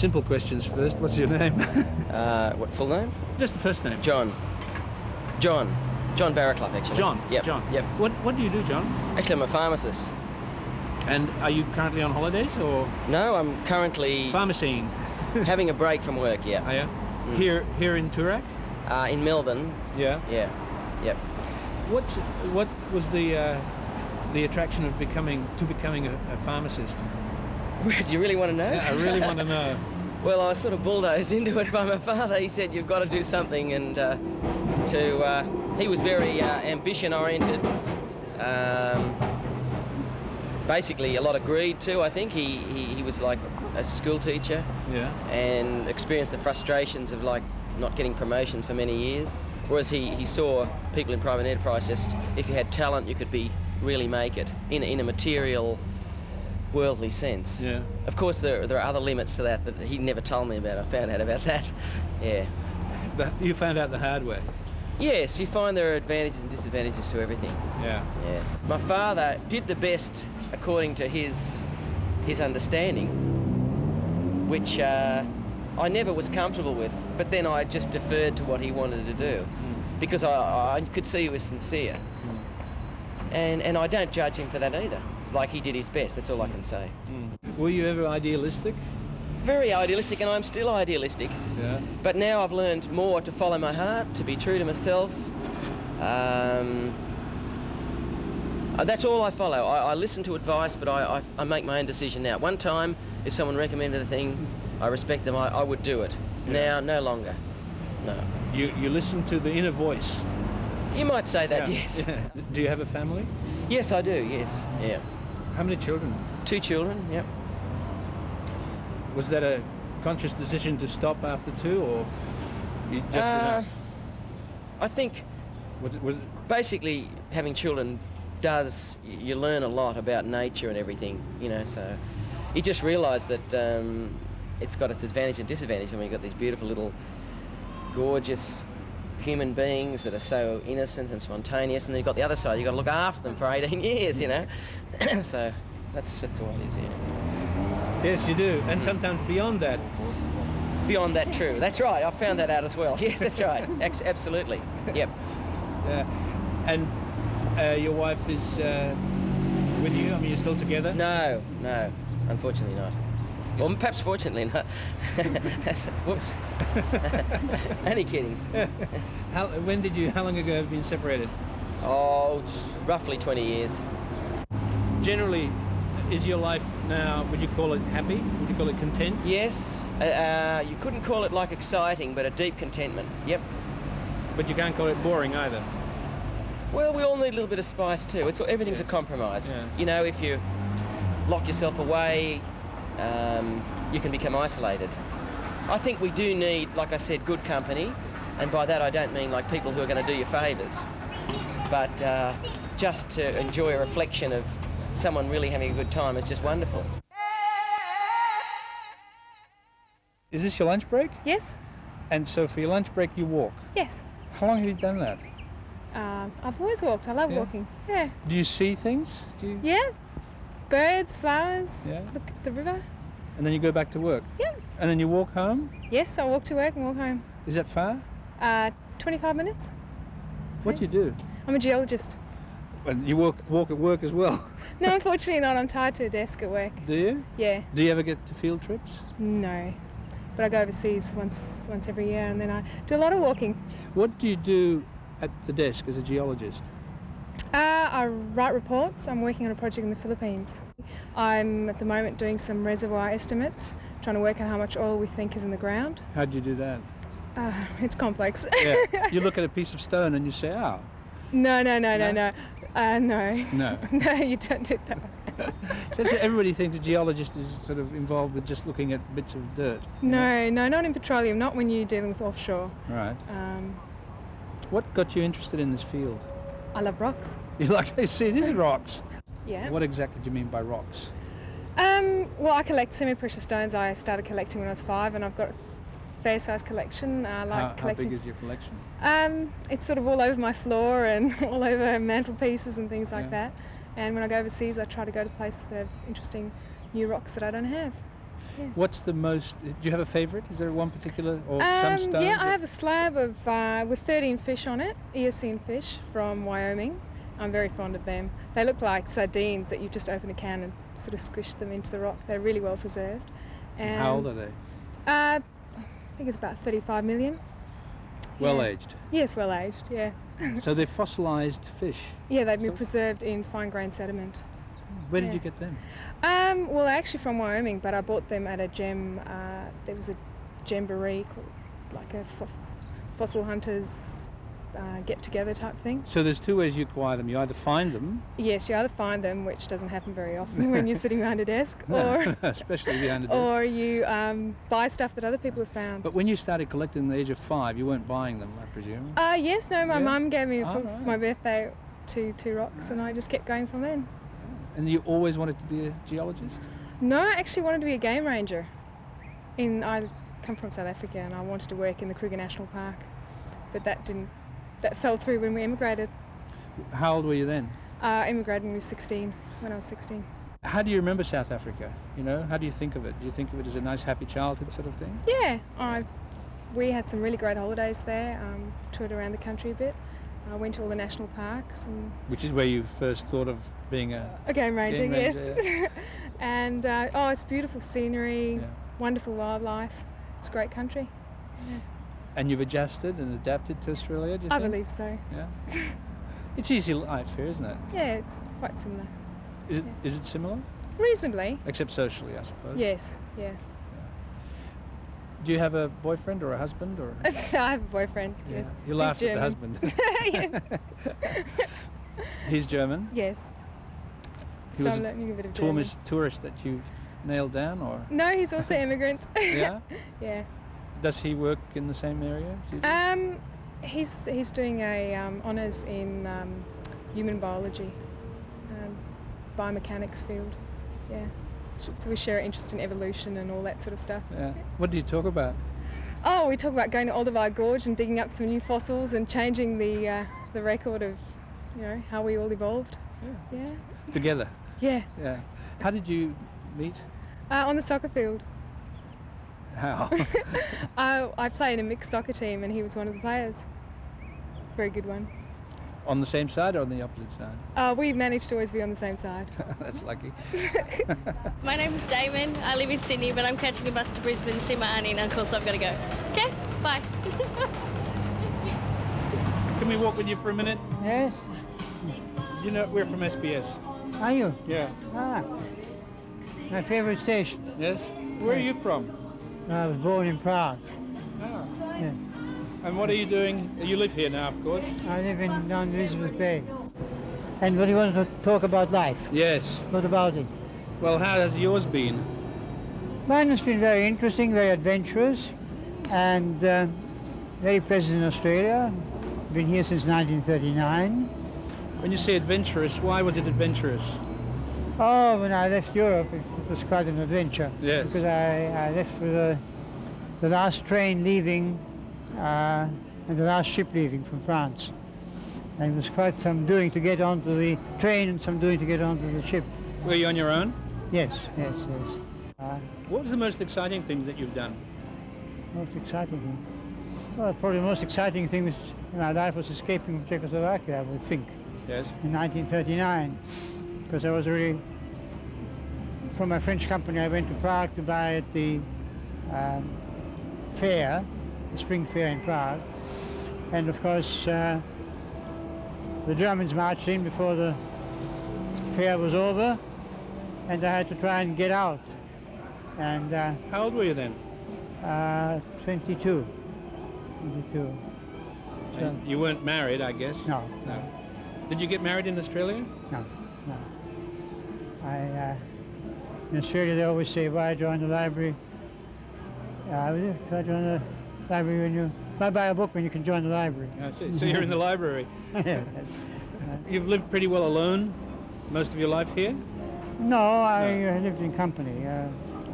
simple questions first. What's your name? What, full name? Just the first name. John Barraclough, actually. John? Yep. John. Yep. What do you do, John? Actually, I'm a pharmacist. And are you currently on holidays, or...? No, I'm currently... Pharmacying. Having a break from work, yeah. Oh, yeah? Here in Toorak? In Melbourne. Yeah? Yeah. Yep. What was the attraction of becoming a pharmacist? Do you really want to know? Yeah, I really want to know. Well, I was sort of bulldozed into it by my father. He said, you've got to do something, and he was very ambition-oriented. Basically, a lot of greed too, I think. He was like a school teacher. Yeah. And experienced the frustrations of like not getting promotions for many years. Whereas he saw people in private enterprise, just if you had talent, you could really make it in a material, worldly sense. Yeah. Of course, there are other limits to that he never told me about. I found out about that. Yeah. But you found out the hard way. Yes, you find there are advantages and disadvantages to everything. Yeah. Yeah. My father did the best according to his understanding, which I never was comfortable with, but then I just deferred to what he wanted to do, because I could see he was sincere. And I don't judge him for that either. Like, he did his best, that's all I can say. Were you ever idealistic? Very idealistic, and I'm still idealistic. Yeah. But now I've learned more to follow my heart, to be true to myself. That's all I follow. I listen to advice, but I make my own decision now. One time, if someone recommended a thing, I respect them, I would do it. Yeah. Now, no longer. No. You listen to the inner voice? You might say that, yeah. yes. Yeah. Do you have a family? Yes, I do, yes. Yeah. How many children? 2 children, yep. Was that a conscious decision to stop after 2, or you just I think was it... basically having children you learn a lot about nature and everything, you know, so you just realise that it's got its advantage and disadvantage. I mean, you've got these beautiful little gorgeous human beings that are so innocent and spontaneous, and then you've got the other side, you've got to look after them for 18 years, you know. So that's all it is, yeah. Yes, you do, and sometimes beyond that. Beyond that, true. That's right, I found that out as well. Yes, that's right, absolutely, yep. And your wife is with you? I mean, you're still together? No, unfortunately not. Well, perhaps fortunately not. Whoops. Only kidding. How long ago have you been separated? Oh, it's roughly 20 years. Generally, is your life now, would you call it happy? Would you call it content? Yes. You couldn't call it like exciting, but a deep contentment. Yep. But you can't call it boring either? Well, we all need a little bit of spice too. Everything's a compromise. Yeah. You know, if you lock yourself away, you can become isolated. I think we do need, like I said, good company, and by that I don't mean like people who are going to do you favours, but just to enjoy a reflection of someone really having a good time is just wonderful. Is this your lunch break? Yes. And so for your lunch break you walk? Yes. How long have you done that? I've always walked. I love walking. Yeah. Do you see things? Yeah. Birds, flowers, yeah. Look at the river. And then you go back to work? Yeah. And then you walk home? Yes, I walk to work and walk home. Is that far? 25 minutes. What do you do? I'm a geologist. And you walk at work as well? No, unfortunately not. I'm tied to a desk at work. Do you? Yeah. Do you ever get to field trips? No. But I go overseas once every year, and then I do a lot of walking. What do you do at the desk as a geologist? I write reports. I'm working on a project in the Philippines. I'm at the moment doing some reservoir estimates, trying to work out how much oil we think is in the ground. How do you do that? It's complex. Yeah. You look at a piece of stone and you say, oh. No. No. No, you don't do that. So everybody thinks a geologist is sort of involved with just looking at bits of dirt. No, not in petroleum, not when you're dealing with offshore. Right. What got you interested in this field? I love rocks. You like to see these rocks? Yeah. What exactly do you mean by rocks? Well, I collect semi-precious stones. I started collecting when I was 5, and I've got a fair-sized collection. I like collecting. How big is your collection? It's sort of all over my floor and all over mantelpieces and things like that. And when I go overseas, I try to go to places that have interesting new rocks that I don't have. Yeah. What's the most? Do you have a favourite? Is there one particular or some stones? Yeah, I have a slab of with 13 fish on it, E14 fish from Wyoming. I'm very fond of them. They look like sardines that you just open a can and sort of squish them into the rock. They're really well preserved. And How old are they? I think it's about 35 million. Well Yeah. aged. Yes, well aged. Yeah. So they're fossilised fish. Yeah, they've been So- preserved in fine-grained sediment. Where did Yeah. you get them? Well, actually from Wyoming, but I bought them at a gem. There was a jamboree, called, like a fossil hunters get-together type thing. So there's two ways you acquire them. You either find them, Yes, you either find them, which doesn't happen very often when you're sitting behind a desk, or especially behind a desk. or you buy stuff that other people have found. But when you started collecting at the age of 5, you weren't buying them, I presume. Yes, no, my Yeah? mum gave me Oh, for right. my birthday two rocks, and I just kept going from then. And you always wanted to be a geologist? No, I actually wanted to be a game ranger. I come from South Africa, and I wanted to work in the Kruger National Park, but that fell through when we immigrated. How old were you then? Immigrated when I was 16. How do you remember South Africa? You know, how do you think of it? Do you think of it as a nice, happy childhood sort of thing? Yeah, we had some really great holidays there, toured around the country a bit. I went to all the national parks. And Which is where you first thought of being a game ranger, game yes. ranger, And it's beautiful scenery, Yeah. wonderful wildlife. It's a great country. And you've adjusted and adapted to Australia, do you I think? believe so. Yeah. It's easy life here, isn't it? Yeah, it's quite similar. Is it similar? Reasonably. Except socially, I suppose. Yes, yeah. Do you have a boyfriend or a husband or? I have a boyfriend, yes. You laughed He's at the German. husband. Yeah. He's German. Yes. He So was I'm a learning a bit of German. tourist that you nailed down, or? No, he's also immigrant. Yeah. Yeah. Does he work in the same area as you do? He's doing a honours in human biology, biomechanics field. Yeah. So we share an interest in evolution and all that sort of stuff. Yeah. What do you talk about? Oh, we talk about going to Olduvai Gorge and digging up some new fossils and changing the record of, how we all evolved. Yeah. Together. Yeah. Yeah. How did you meet? On the soccer field. How? I played in a mixed soccer team and he was one of the players. Very good one. On the same side or on the opposite side? We managed to always be on the same side. That's lucky. My name's Damon. I live in Sydney, but I'm catching a bus to Brisbane to see my auntie and uncle, so I've got to go. Okay, bye. Can we walk with you for a minute? Yes. You know, we're from SBS. Are you? Yeah. Ah. My favorite station. Yes? Where are you from? I was born in Prague. Ah. Yeah. And what are you doing? You live here now, of course. I live down Elizabeth Bay. And what do you want to talk about life? Yes. What about it? Well, how has yours been? Mine has been very interesting, very adventurous, and very pleasant in Australia. Been here since 1939. When you say adventurous, why was it adventurous? Oh, when I left Europe, it was quite an adventure. Yes. Because I left with the last train leaving and the last ship leaving from France. And it was quite some doing to get onto the train and some doing to get onto the ship. Were you on your own? Yes. What was the most exciting thing that you've done? Most exciting thing? Well, probably the most exciting thing in my life was escaping from Czechoslovakia, I would think, Yes. in 1939. Because I was really, from my French company, I went to Prague to buy at the fair, the spring fair in Prague. And of course, the Germans marched in before the fair was over, and I had to try and get out. And How old were you then? 22. So, And you weren't married, I guess? no. Did you get married in Australia? No. In Australia, they always say, why join the library? Why join the library why buy a book when you can join the library? I see. So you're in the library. Yes. You've lived pretty well alone most of your life here? No, I lived in company.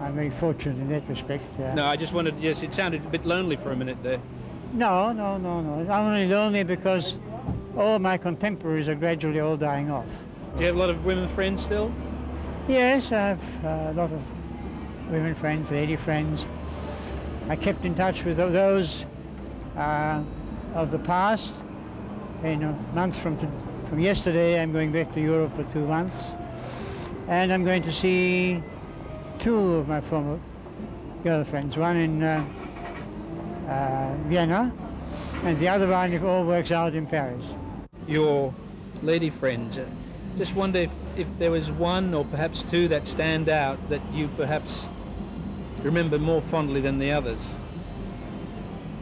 I'm very fortunate in that respect. No, I just wanted, yes, it sounded a bit lonely for a minute there. No. I'm only lonely because all my contemporaries are gradually all dying off. Do you have a lot of women friends still? Yes, I have a lot of women friends, lady friends. I kept in touch with those of the past. In a month from yesterday, I'm going back to Europe for 2 months, and I'm going to see 2 of my former girlfriends, one in Vienna, and the other one, if all works out, in Paris. Your lady friends, just wonder if there was one or perhaps 2 that stand out that you perhaps remember more fondly than the others.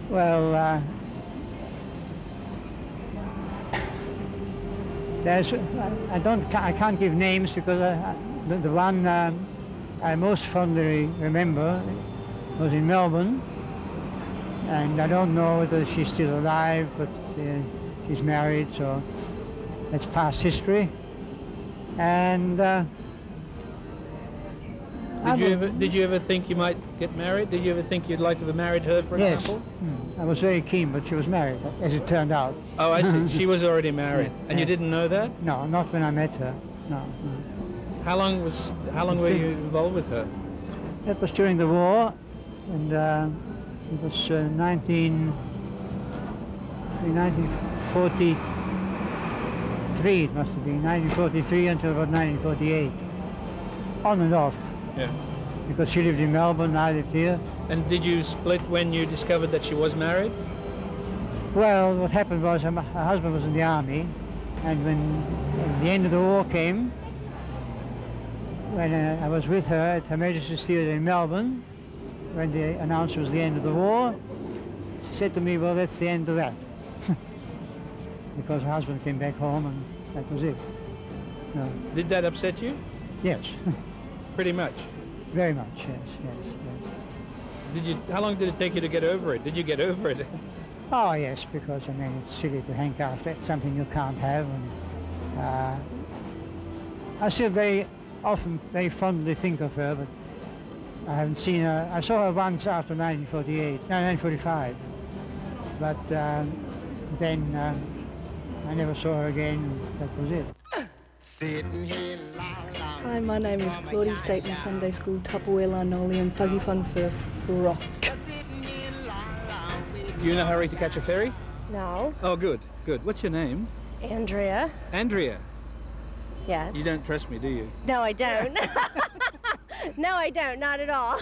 Well, I can't give names because the one I most fondly remember was in Melbourne, and I don't know whether she's still alive, but she's married, so that's past history. And did you ever think you might get married? Did you ever think you'd like to have married her, for yes. example? I was very keen, but she was married, as it turned out. Oh, I see. She was already married, Yeah, and you didn't know that? No, not when I met her. No. How long were you involved with her? That was during the war, and it was 1943, it must have been, 1943 until about 1948. On and off. Yeah. Because she lived in Melbourne, I lived here. And did you split when you discovered that she was married? Well, what happened was her husband was in the army, and when the end of the war came, when I was with her at Her Majesty's Theatre in Melbourne, when they announced it was the end of the war, she said to me, well, that's the end of that. Because her husband came back home, and that was it. So, Did that upset you? yes, Pretty much. very much, yes. How long did it take you to get over it? Did you get over it? Oh, yes, because, I mean, it's silly to hanker after something you can't have, and I still very fondly think of her, but I haven't seen her. I saw her once after 1945, but then I never saw her again. That was it. Hi, my name is Claudie Staten, Sunday School, Tupperware, Linoleum, Fuzzy Fun for Rock. You in a hurry to catch a ferry? No. Oh, good. What's your name? Andrea. Andrea. Yes. You don't trust me, do you? No, I don't. No, I don't, not at all.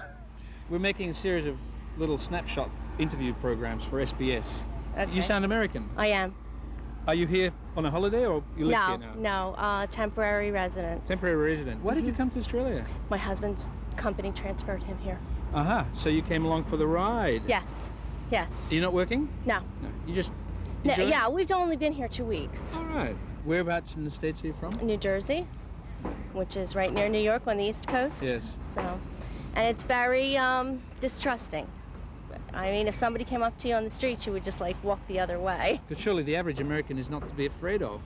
We're making a series of little snapshot interview programs for SBS. Okay. You sound American. I am. Are you here on a holiday or you live here now? No, temporary residence. Temporary resident. Why did you come to Australia? My husband's company transferred him here. So you came along for the ride? Yes. You're not working? No. You just No, enjoy it? yeah, we've only been here 2 weeks. All right. Whereabouts in the States are you from? New Jersey, which is right near New York on the East Coast. Yes. So, and it's very distrusting. I mean, if somebody came up to you on the street, you would just like walk the other way. Because surely the average American is not to be afraid of.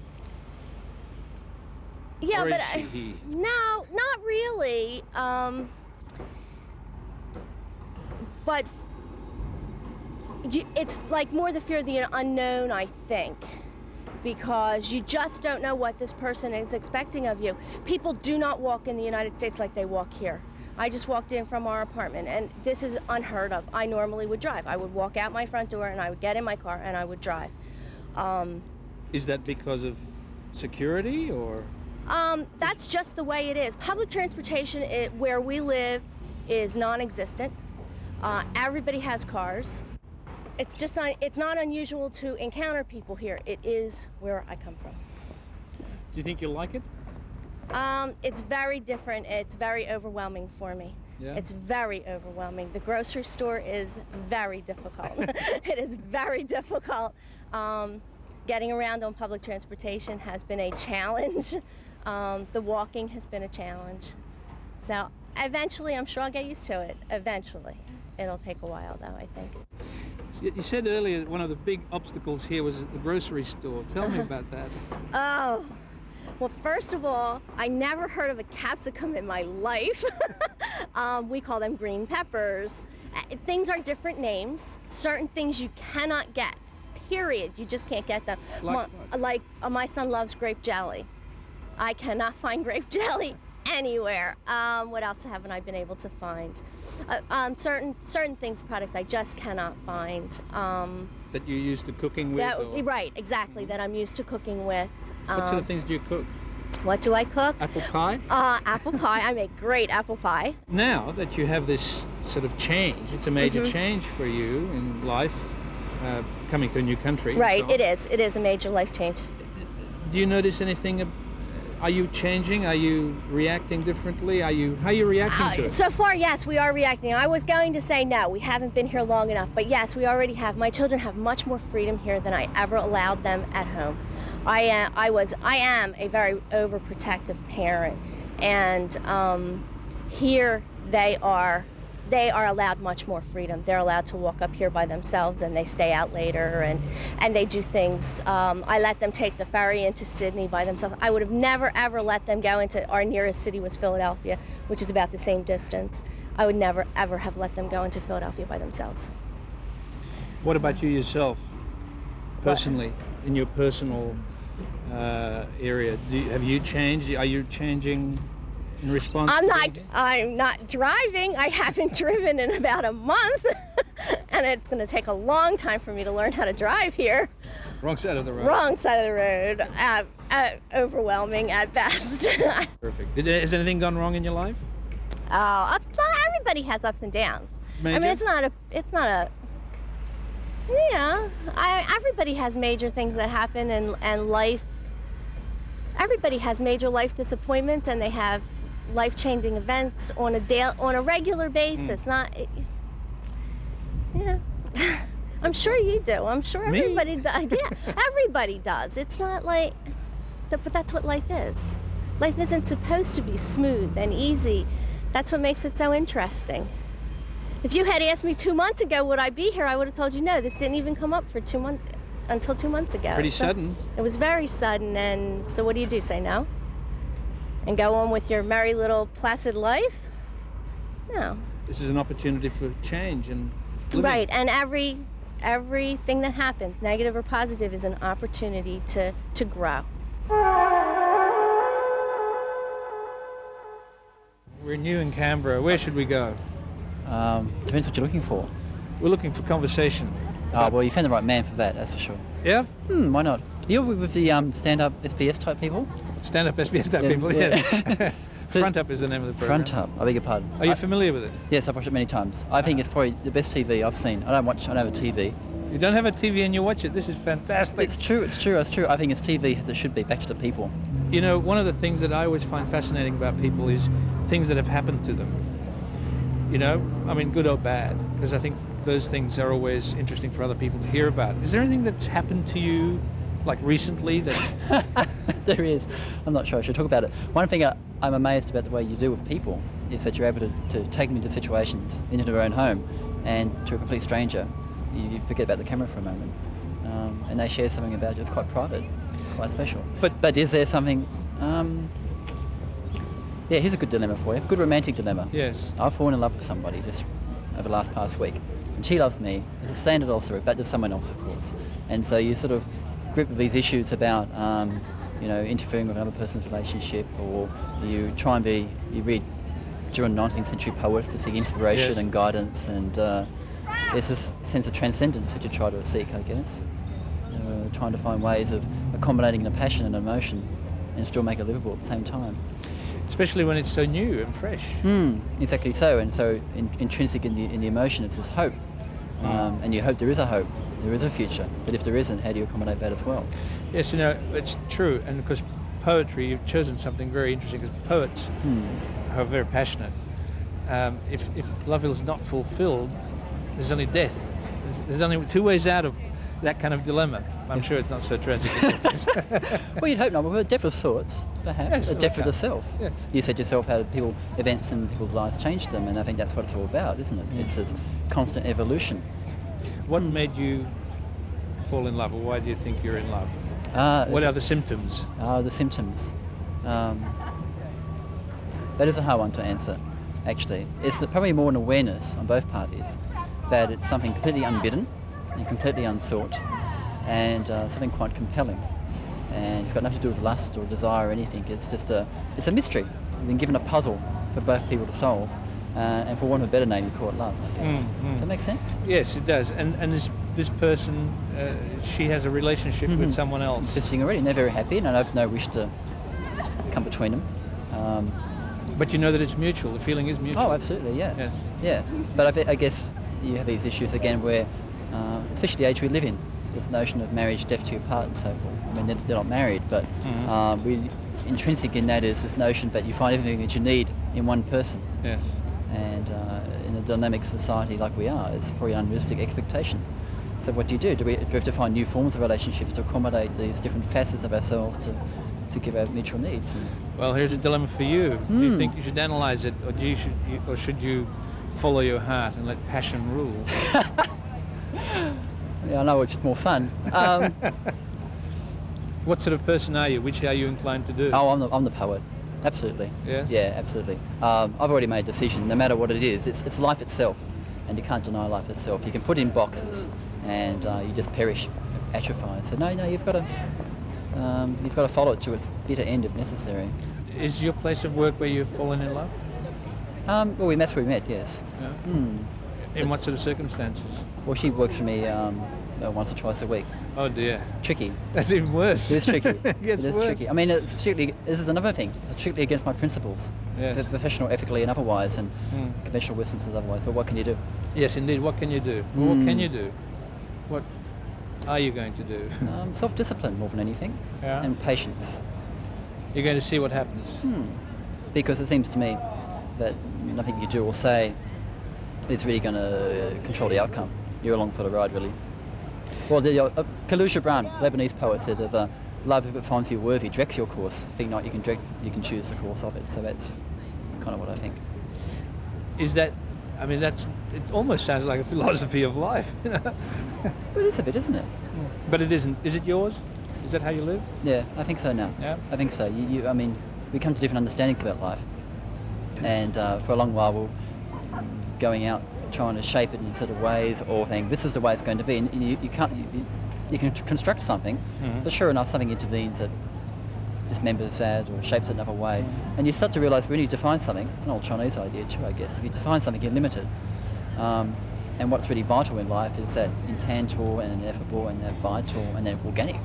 Yeah, Or but is he? no, not really. But it's like more the fear of the unknown, I think, because you just don't know what this person is expecting of you. People do not walk in the United States like they walk here. I just walked in from our apartment, and this is unheard of. I normally would drive. I would walk out my front door, and I would get in my car, and I would drive. Is that because of security, or? That's just the way it is. Public transportation where we live is non-existent. Everybody has cars. It's not unusual to encounter people here. It is where I come from. Do you think you'll like it? It's very different. It's very overwhelming for me. Yeah? It's very overwhelming. The grocery store is very difficult. It is very difficult. Getting around on public transportation has been a challenge. The walking has been a challenge. So eventually, I'm sure I'll get used to it. Eventually. It'll take a while, though, I think. You said earlier one of the big obstacles here was the grocery store. Tell me about that. Oh. Well, first of all, I never heard of a capsicum in my life. We call them green peppers. Things are different names. Certain things you cannot get, period. You just can't get them. Like my son loves grape jelly. I cannot find grape jelly anywhere. What else haven't I been able to find? Certain things, products I just cannot find. That you're used to cooking with? Or? Right, exactly, that I'm used to cooking with. What sort of things do you cook? What do I cook? Apple pie? Apple pie. I make great apple pie. Now that you have this sort of change, it's a major change for you in life, coming to a new country. Right, so it is. It is a major life change. Do you notice anything? Are you changing? Are you reacting differently? How are you reacting to it? So far, yes, we are reacting. I was going to say no, we haven't been here long enough, but yes, we already have. My children have much more freedom here than I ever allowed them at home. I am a very overprotective parent, and here they are allowed much more freedom. They're allowed to walk up here by themselves, and they stay out later, and they do things. I let them take the ferry into Sydney by themselves. I would have never ever let them go into, our nearest city was Philadelphia, which is about the same distance. I would never ever have let them go into Philadelphia by themselves. What about you yourself, personally, in your personal area? Have you changed? Are you changing in response? I'm not driving. I haven't driven in about a month, and it's going to take a long time for me to learn how to drive here. Wrong side of the road. Wrong side of the road. Overwhelming at best. Perfect. Has anything gone wrong in your life? Oh, everybody has ups and downs. Major? I mean, it's not a. Yeah, everybody has major things that happen, and life. Everybody has major life disappointments, and they have life-changing events on a regular basis. Not, I'm sure you do. I'm sure everybody does. Yeah, everybody does. It's not like, but that's what life is. Life isn't supposed to be smooth and easy. That's what makes it so interesting. If you had asked me 2 months ago would I be here, I would have told you no. This didn't even come up for 2 months until 2 months ago. Pretty sudden. It was very sudden, and so what do? Say no? And go on with your merry little placid life? No. This is an opportunity for change and living. Right, and everything that happens, negative or positive, is an opportunity to grow. We're new in Canberra. Where should we go? Depends what you're looking for. We're looking for conversation. Well, you found the right man for that, that's for sure. Yeah? Why not? You're with the stand-up SBS type people? Stand-up SBS type people, yes. So Front Up is the name of the program. Front Up, I beg your pardon. Are you familiar with it? Yes, I've watched it many times. I think it's probably the best TV I've seen. I don't have a TV. You don't have a TV and you watch it. This is fantastic. It's true. I think it's TV as it should be, back to the people. You know, one of the things that I always find fascinating about people is things that have happened to them. You know, I mean, good or bad, because I think those things are always interesting for other people to hear about. Is there anything that's happened to you, like recently, that... There is. I'm not sure I should talk about it. One thing I'm amazed about the way you deal with people is that you're able to take them into situations, into their own home, and to a complete stranger, you forget about the camera for a moment, and they share something about you. It's quite private, quite special. But is there something... Yeah, here's a good dilemma for you. Good romantic dilemma. Yes. I've fallen in love with somebody just over the past week, and she loves me. It's a standard also, but there's someone else, of course. And so you sort of grip with these issues about, interfering with another person's relationship, or you read during 19th century poets to seek inspiration and guidance, and there's this sense of transcendence that you try to seek, I guess. Trying to find ways of accommodating a passion and emotion and still make it livable at the same time. Especially when it's so new and fresh. Exactly so, and so intrinsic in the emotion is this hope, and you hope there is a hope, there is a future. But if there isn't, how do you accommodate that as well? Yes, it's true, and because poetry, you've chosen something very interesting, because poets are very passionate. If love is not fulfilled, there's only death. There's only two ways out of that kind of dilemma. I'm sure it's not so tragic. Well, you'd hope not, but a death of sorts, perhaps. Yes, a death of the self. Yes. You said yourself how events in people's lives changed them, and I think that's what it's all about, isn't it? It's this constant evolution. What made you fall in love, or why do you think you're in love? What are the symptoms? The symptoms. That is a hard one to answer, actually. It's probably more an awareness on both parties that it's something completely unbidden and completely unsought, and something quite compelling. And it's got nothing to do with lust or desire or anything. It's just it's a mystery. you've been given a puzzle for both people to solve, and for want of a better name, you call it love, I guess. Does that make sense? Yes, it does. And this person, she has a relationship with someone else. Existing already, and they're very happy, and I have no wish to come between them. But you know that it's mutual. The feeling is mutual. Oh, absolutely, yeah. Yes. Yeah, but I guess you have these issues again where, especially the age we live in, this notion of marriage, death to your part and so forth. I mean, they're not married, but intrinsic in that is this notion that you find everything that you need in one person. Yes. And in a dynamic society like we are, it's probably an unrealistic expectation. So what do? Do we have to find new forms of relationships to accommodate these different facets of ourselves to give our mutual needs? Well, here's a dilemma for you. Do you think you should analyse it, or should you follow your heart and let passion rule? Yeah, I know, which is more fun. What sort of person are you? Which are you inclined to do? Oh, I'm the poet. Absolutely. Yes? Yeah, absolutely. I've already made a decision. No matter what it is, it's life itself, and you can't deny life itself. You can put it in boxes, and you just perish, atrophy. So no, you've got to follow it to its bitter end if necessary. Is your place of work where you've fallen in love? Well, that's where we met. Yes. Yeah. In what sort of circumstances? Well, she works for me once or twice a week. Oh dear. Tricky. That's even worse. It is tricky. It gets worse. Tricky. I mean, this is another thing. It's strictly against my principles, Yes. professional, ethically, and otherwise, and conventional wisdom says otherwise. But what can you do? Yes, indeed. What can you do? Well, what can you do? What are you going to do? Self-discipline more than anything, Yeah. and patience. You're going to see what happens. Because it seems to me that nothing you do or say is really going to control the outcome. You're along for the ride, really. Well, Khalil Gibran, Lebanese poet, said of love, if it finds you worthy, directs your course. Think not, you can choose the course of it. So that's kind of what I think. Is that? I mean, it almost sounds like a philosophy of life. You know? Well, it is a bit, isn't it? But it isn't. Is it yours? Is that how you live? Yeah, I think so now. Yeah. I think so. I mean, we come to different understandings about life, and for a long while we're going out trying to shape it in sort of ways, or think this is the way it's going to be, and you can construct something, but sure enough something intervenes that dismembers that or shapes it another way, and you start to realise when you define something, it's an old Chinese idea too, I guess, if you define something you're limited, and what's really vital in life is that intangible and ineffable and that vital and then organic.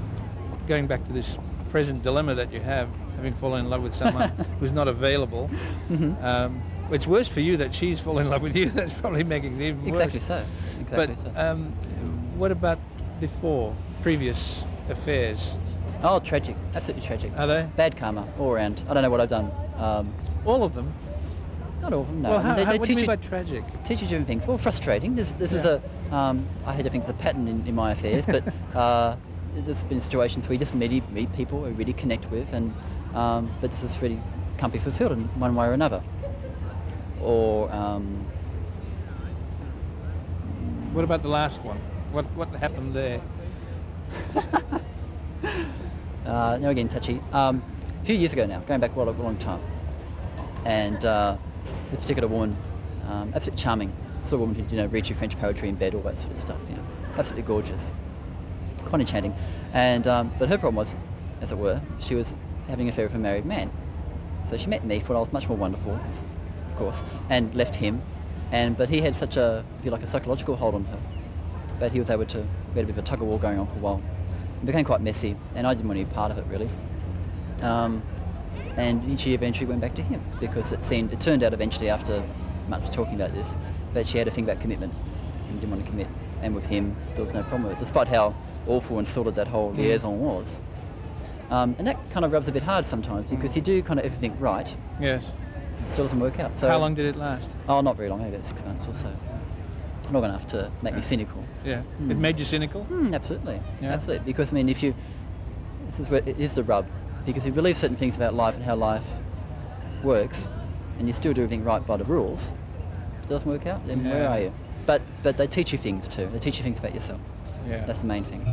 Going back to this present dilemma that you have, having fallen in love with someone who's not available, it's worse for you that she's fallen in love with you. That's probably making it even worse. Exactly so. Exactly so. What about before, previous affairs? Oh, tragic. Absolutely tragic. Are they? Bad karma all around. I don't know what I've done. All of them? Not all of them, no. Well, I mean, what do you mean by tragic? Teach you different things. Well, frustrating. This is I hate to think it's a pattern in my affairs, but there's been situations where you just meet people we really connect with, and but this is really can't be fulfilled in one way or another. Or what about the last one? What happened there? Now we're getting touchy. A few years ago now, going back a long time, and this particular woman, absolutely charming, sort of woman who reads your French poetry in bed, all that sort of stuff. Absolutely gorgeous, quite enchanting. And but her problem was, as it were, she was having an affair with a married man. So she met me, thought I was much more wonderful, of course, and left him. But he had such a psychological hold on her that we had a bit of a tug of war going on for a while. It became quite messy, and I didn't want to be part of it really. And she eventually went back to him because it turned out eventually, after months of talking about this, that she had a thing about commitment and didn't want to commit. And with him, there was no problem with it, despite how awful and sordid that whole liaison was. And that kind of rubs a bit hard sometimes because you do kind of everything right. Yes. It still doesn't work out. So how long did it last? Oh, not very long, maybe about 6 months or so. Long enough to make me cynical. Yeah. It made you cynical? Absolutely. Yeah. Absolutely. Because, I mean, here's the rub. Because if you believe certain things about life and how life works, and you still do everything right by the rules, it doesn't work out, then where are you? But they teach you things too. They teach you things about yourself. Yeah. That's the main thing.